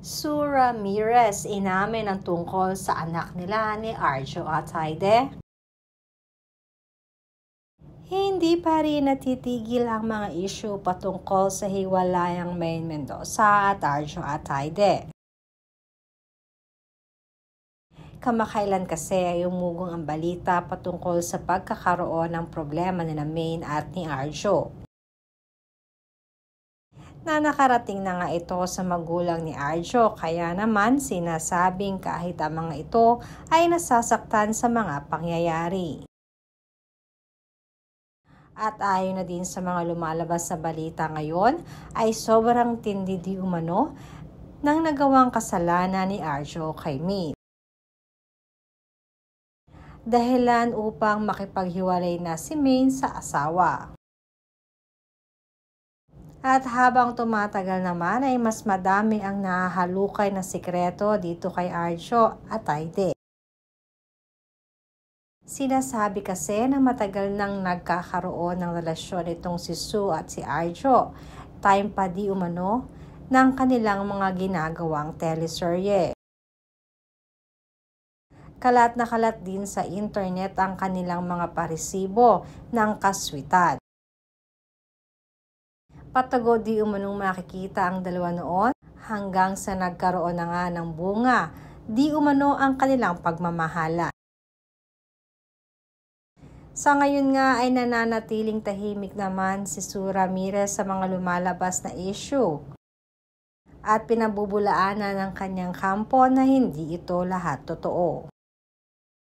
Sue Ramirez inamin ang tungkol sa anak nila ni Arjo at Haide. Hindi pa rin natitigil ang mga isyu patungkol sa hiwalayang Maine Mendoza at Arjo at Haide. Kamakailan kasi ay umugong ang balita patungkol sa pagkakaroon ng problema nila Maine at ni Arjo. Na nakarating na nga ito sa magulang ni Arjo, kaya naman sinasabing kahit ang mga ito ay nasasaktan sa mga pangyayari. At ayon na din sa mga lumalabas na balita ngayon, ay sobrang tindi di umano ng nagawang kasalanan ni Arjo kay Maine. Dahilan upang makipaghiwalay na si Maine sa asawa. At habang tumatagal naman ay mas madami ang nahahalukay na sikreto dito kay Arjo at Haide. Sinasabi kasi na matagal nang nagkakaroon ng relasyon itong si Sue at si Arjo, time pa di umano ng kanilang mga ginagawang teleserye. Kalat na kalat din sa internet ang kanilang mga paresibo ng kaswitan. Patago di umanong makikita ang dalawa noon hanggang sa nagkaroon na nga ng bunga, di umano ang kanilang pagmamahala. Sa ngayon nga ay nananatiling tahimik naman si Sue Ramirez sa mga lumalabas na issue at pinabubulaanan ng kanyang kampo na hindi ito lahat totoo.